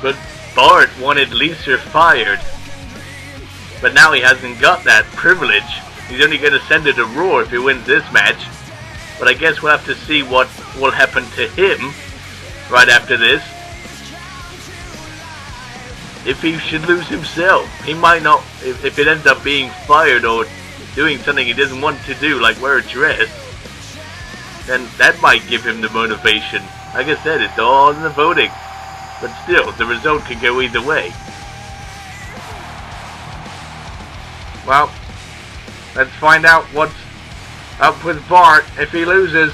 But Bart wanted Lisa fired. But now he hasn't got that privilege. He's only going to send her to Raw if he wins this match. But I guess we'll have to see what will happen to him right after this. If he should lose himself, he might not, if it ends up being fired or doing something he doesn't want to do, like wear a dress, then that might give him the motivation. Like I said, it's all in the voting. But still, the result could go either way. Well, let's find out what's up with Bart if he loses.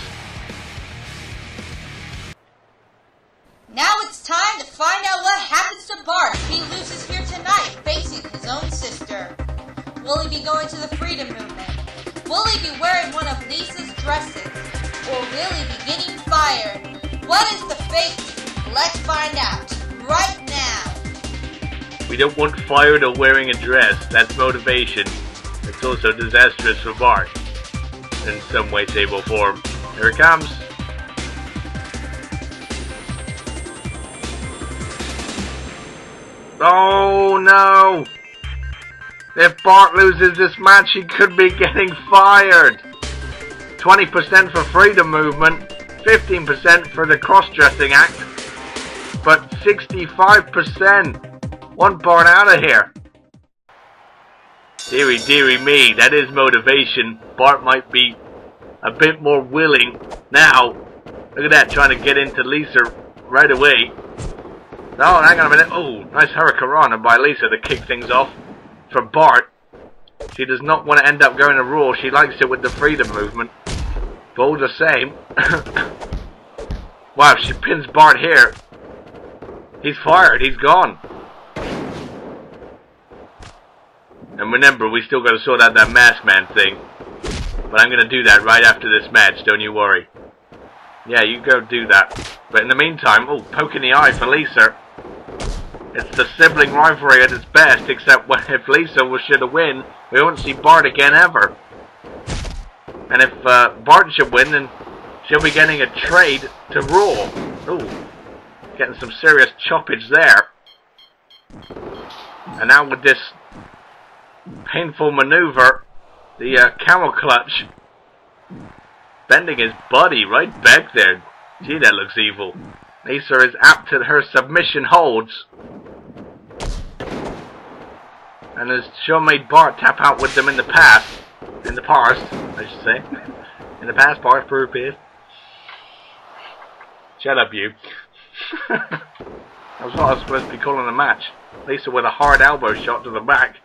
Now it's time to find out what happens to Bart if he loses here tonight, facing his own sister. Will he be going to the Freedom Movement? Will he be wearing one of Lisa's dresses? Or will he be getting fired? What is the fate? Let's find out right now. We don't want fired or wearing a dress. That's motivation. It's also disastrous for Bart. In some way, shape, or form. Here it comes. Oh no! If Bart loses this match, he could be getting fired. 20% for Freedom Movement, 15% for the cross-dressing act, but 65% want Bart out of here. Deary, deary me, that is motivation. Bart might be a bit more willing now. Look at that, trying to get into Lisa right away. Oh, hang on a minute. Oh, nice hurricanrana by Lisa to kick things off for Bart. She does not want to end up going to Raw. She likes it with the Freedom Movement. But all the same. Wow, she pins Bart here. He's fired. He's gone. And remember, we still got to sort out that Mask Man thing. But I'm going to do that right after this match. Don't you worry. Yeah, you go do that. But in the meantime, oh, poke in the eye for Lisa. It's the sibling rivalry at its best, except if Lisa was to win, we won't see Bart again ever. And if Bart should win, then she'll be getting a trade to Raw. Ooh, getting some serious choppage there. And now with this painful maneuver, the camel clutch, bending his body right back there. Gee, that looks evil. Lisa is apt to her submission holds. And has sure made Bart tap out with them in the past. In the past, I should say. In the past, Bart appeared. Shut up, you. That's what I was supposed to be calling a match. Lisa with a hard elbow shot to the back.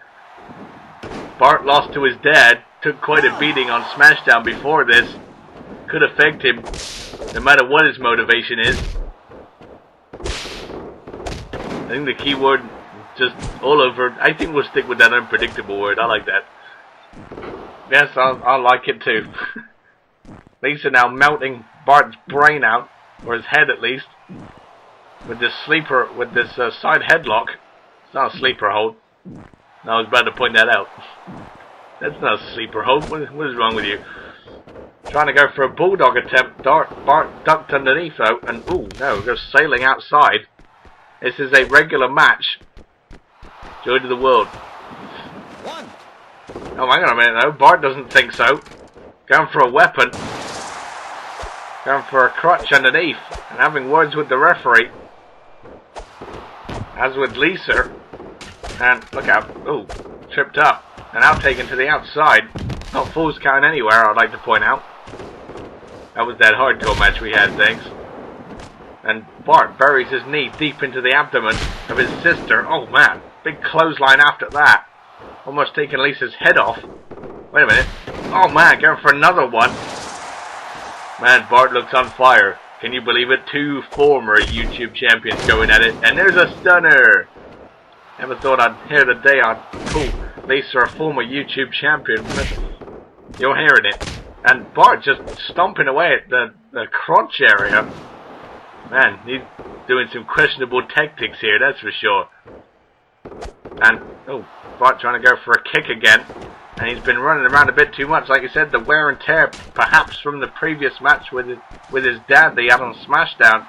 Bart lost to his dad. Took quite a beating on SmackDown before this. Could affect him, no matter what his motivation is. I think the key word just all over. I think we'll stick with that unpredictable word. I like that. Yes, I like it too. Lisa now melting Bart's brain out, or his head at least, with this sleeper, with this side headlock. It's not a sleeper hold. No, I was about to point that out. That's not a sleeper hold. What is wrong with you? Trying to go for a bulldog attempt. Bart ducked underneath though, and ooh, no, goes sailing outside. This is a regular match. Joy to the world. Oh, hang on a minute though. Bart doesn't think so. Going for a weapon. Going for a crutch underneath. And having words with the referee. As with Lisa. And look out. Ooh, tripped up. And out taken to the outside. Not Fool's Count anywhere, I'd like to point out. That was that hardcore match we had, thanks. And Bart buries his knee deep into the abdomen of his sister. Oh man, big clothesline after that. Almost taking Lisa's head off. Wait a minute. Oh man, going for another one. Man, Bart looks on fire. Can you believe it? Two former YouTube champions going at it. And there's a stunner. Never thought I'd hear the day I'd call Lisa a former YouTube champion. But you're hearing it. And Bart just stomping away at the crotch area. Man, he's doing some questionable tactics here, that's for sure. And, oh, Bart trying to go for a kick again. And he's been running around a bit too much. Like I said, the wear and tear, perhaps from the previous match with his dad that he had on SmackDown,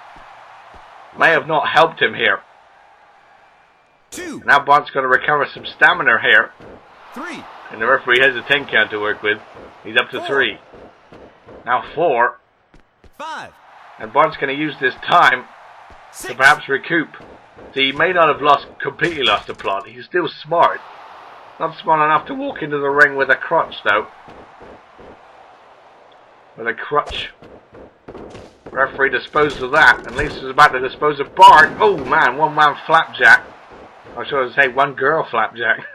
may have not helped him here. 2. Now Bart's going to recover some stamina here. 3. And the referee has a 10 count to work with. He's up to 3. Now 4. 5. And Bart's going to use this time 6. to perhaps recoup. See, he may not have completely lost the plot. He's still smart. Not smart enough to walk into the ring with a crutch, though. With a crutch. Referee disposed of that. And Lisa's about to dispose of Bart. Oh, man. One man flapjack. I should say one girl flapjack.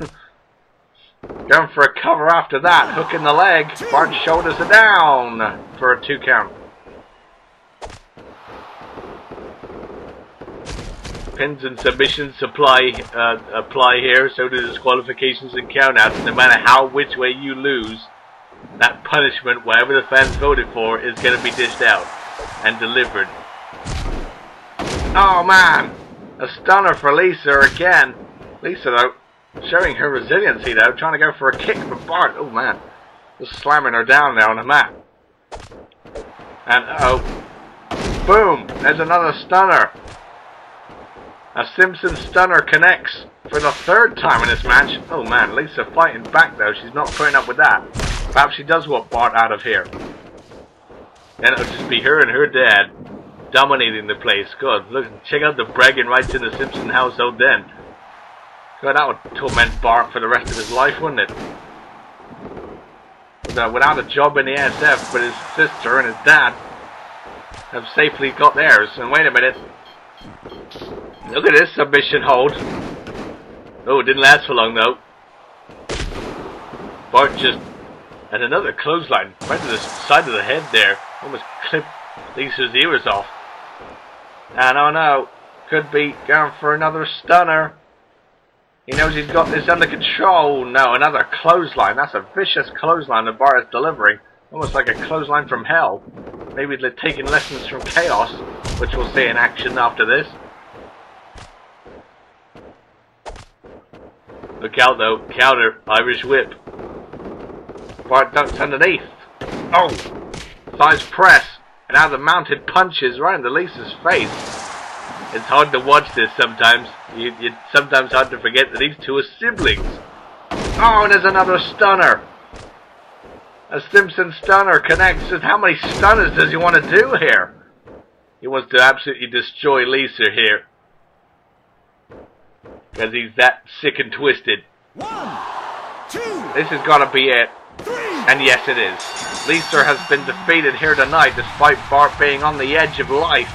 Going for a cover after that. Hook in the leg. Bart's shoulders are down for a 2 count. Pins and submissions apply here, so do disqualifications and countouts. No matter which way you lose, that punishment, whatever the fans voted for, is going to be dished out and delivered. Oh man, a stunner for Lisa again. Lisa though, showing her resiliency though, trying to go for a kick for Bart. Oh man, just slamming her down there on the mat. And boom, there's another stunner. A Simpson stunner connects for the 3rd time in this match. Oh man, Lisa fighting back though. She's not putting up with that. Perhaps she does want Bart out of here. Then it'll just be her and her dad dominating the place. God, look, check out the bragging rights in the Simpson household then. God, that would torment Bart for the rest of his life, wouldn't it? Without a job in the ASIF, but his sister and his dad have safely got theirs. And wait a minute. Look at this submission hold. Oh, it didn't last for long though. Bart just had another clothesline right to the side of the head there. Almost clipped Lisa's ears off. And oh no, could be going for another stunner. He knows he's got this under control. No, another clothesline. That's a vicious clothesline that Bart is delivering. Almost like a clothesline from hell. Maybe they're taking lessons from Chaos, which we'll see in action after this. Look out though, counter, Irish whip. Bart ducks underneath. Oh, thighs press, and now the mounted punches right into Lisa's face. It's hard to watch this sometimes. It's sometimes hard to forget that these two are siblings. Oh, and there's another stunner. A Simpson stunner connects. How many stunners does he want to do here? He wants to absolutely destroy Lisa here. Because he's that sick and twisted. 1, 2. This has got to be it. 3. And yes, it is. Lisa has been defeated here tonight despite Bart being on the edge of life.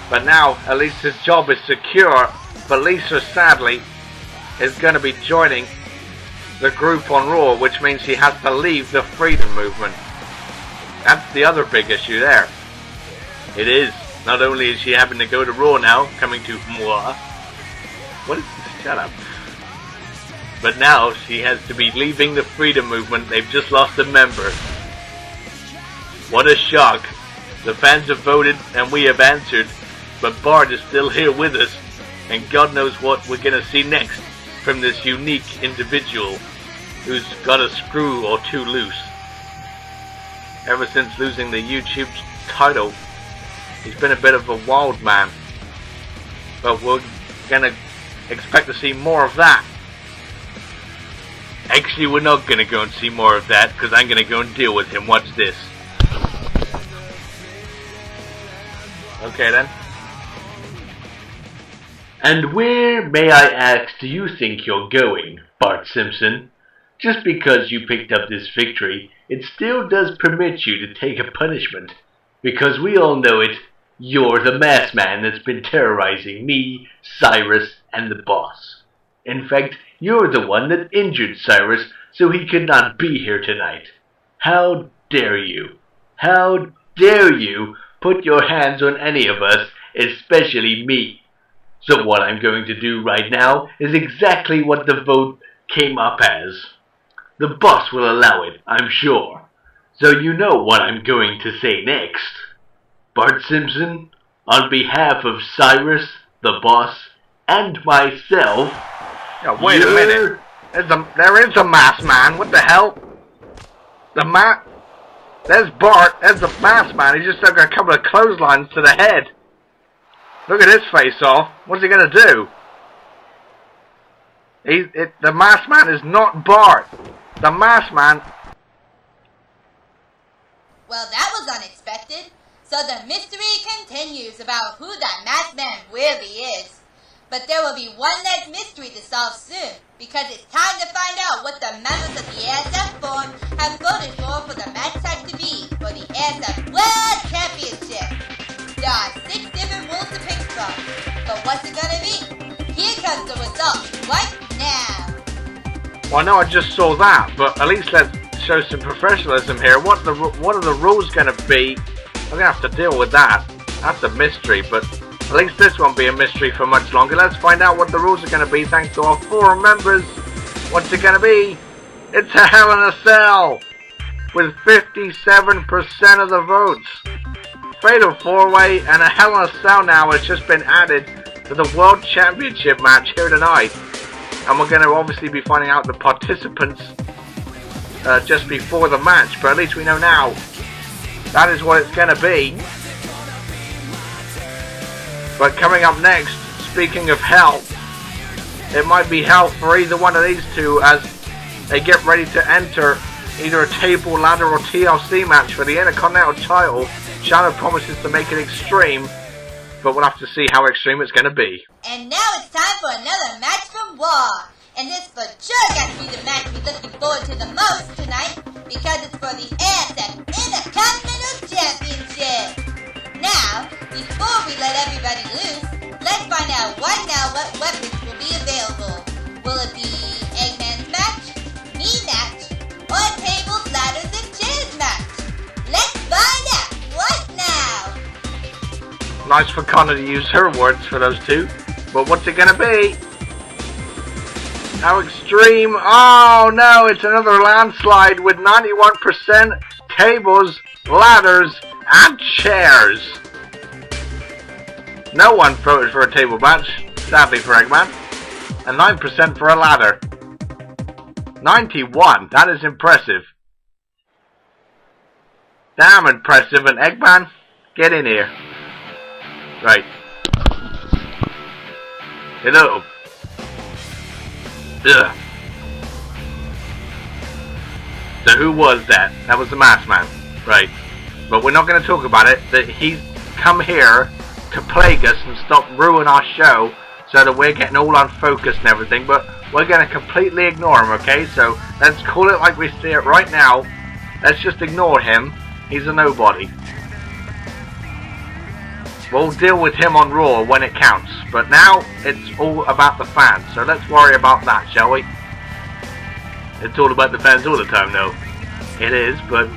But now, at least his job is secure. But Lisa, sadly, is going to be joining the group on Raw, which means he has to leave the Freedom Movement. That's the other big issue there. It is. Not only is she having to go to Raw now, coming to moi. What is this? Shut up. But now she has to be leaving the Freedom Movement. They've just lost a member. What a shock. The fans have voted and we have answered. But Bart is still here with us. And God knows what we're going to see next from this unique individual who's got a screw or two loose. Ever since losing the YouTube title, he's been a bit of a wild man. But we're going to expect to see more of that. Actually, we're not going to go and see more of that, because I'm going to go and deal with him. Watch this. Okay then. And where, may I ask, do you think you're going, Bart Simpson? Just because you picked up this victory, it still does permit you to take a punishment. Because we all know it, you're the masked man that's been terrorizing me, Cyrus, and the boss. In fact, you're the one that injured Cyrus so he could not be here tonight. How dare you? How dare you put your hands on any of us, especially me? So what I'm going to do right now is exactly what the vote came up as. The boss will allow it, I'm sure. So you know what I'm going to say next. Bart Simpson, on behalf of Cyrus, the boss, and myself... Yeah, wait a minute. There is a masked man. What the hell? There's Bart. There's the masked man. He's just got a couple of clotheslines to the head. Look at his face off. What's he going to do? The masked man is not Bart. The masked man... Well, that was unexpected. So the mystery continues about who that masked man really is. But there will be one less mystery to solve soon, because it's time to find out what the members of the ASF Forum have voted for the match type to be for the ASF World Championship. There are 6 different rules to pick from, but what's it gonna be? Here comes the results right now. Well, I know I just saw that, but at least let's show some professionalism here. What are the rules gonna be? I'm gonna have to deal with that. That's a mystery, but at least this won't be a mystery for much longer. Let's find out what the rules are going to be thanks to our forum members. What's it going to be? It's a Hell in a Cell with 57% of the votes. Fatal 4-way and a Hell in a Cell now has just been added to the World Championship match here tonight. And we're going to obviously be finding out the participants just before the match. But at least we know now that is what it's going to be. But coming up next, speaking of hell, it might be hell for either one of these two as they get ready to enter either a table, ladder or TLC match for the Intercontinental title. Shadow promises to make it extreme, but we'll have to see how extreme it's going to be. And now it's time for another match from Raw. And this for sure got to be the match we're looking forward to the most tonight, because it's for the ASF Intercontinental Championship. Now, before we let everybody loose, let's find out right now what weapons will be available. Will it be Eggman's match, me match, or tables, ladders, and chairs match? Let's find out right now! Nice for Connor to use her words for those two, but what's it gonna be? How extreme? Oh no, it's another landslide with 91% tables, ladders, and chairs. No one voted for a table match, sadly for Eggman, and 9% for a ladder. 91, that is impressive. Damn impressive, and Eggman, get in here. Right. Hello. Ugh. So who was that? That was the masked man. Right. But we're not going to talk about it. That he's come here to plague us and stop ruin our show so that we're getting all unfocused and everything. But we're going to completely ignore him, okay? So let's call it like we see it right now. Let's just ignore him. He's a nobody. We'll deal with him on Raw when it counts. But now it's all about the fans. So let's worry about that, shall we? It's all about the fans all the time, though. It is, but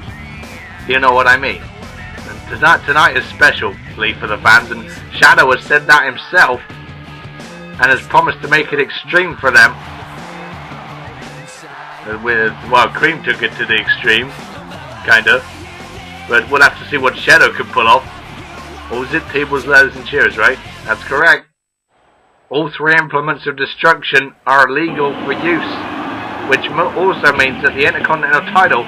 you know what I mean. And tonight is specially for the fans, and Shadow has said that himself and has promised to make it extreme for them. Well, Cream took it to the extreme, kinda. But we'll have to see what Shadow can pull off. What was it? Tables, ladders, and chairs, right? That's correct. All 3 implements of destruction are legal for use, which also means that the Intercontinental title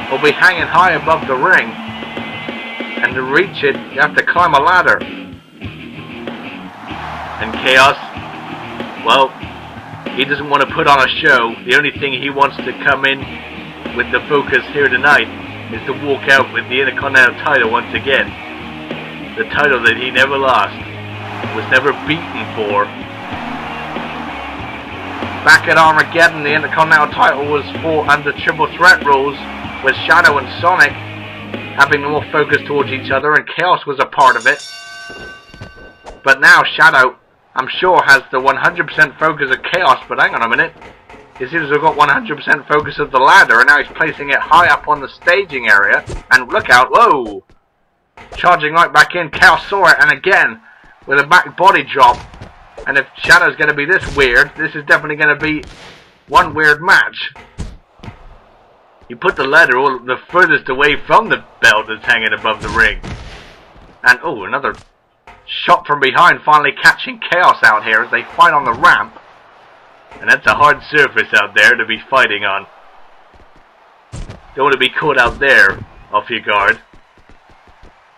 will be hanging high above the ring, and to reach it you have to climb a ladder. And Chaos, well, he doesn't want to put on a show. The only thing he wants to come in with the focus here tonight is to walk out with the Intercontinental title once again. The title that he never lost, was never beaten for. Back at Armageddon, the Intercontinental title was fought under triple threat rules, with Shadow and Sonic having more focus towards each other, and Chaos was a part of it. But now Shadow, I'm sure, has the 100% focus of Chaos, but hang on a minute. He seems to have got 100% focus of the ladder, and now he's placing it high up on the staging area. And look out, whoa! Charging right back in, Chaos saw it, and again, with a back body drop. And if Shadow's going to be this weird, this is definitely going to be one weird match. You put the ladder all the furthest away from the belt that's hanging above the ring. And, oh, another shot from behind, finally catching Chaos out here as they fight on the ramp. And that's a hard surface out there to be fighting on. Don't want to be caught out there, off your guard.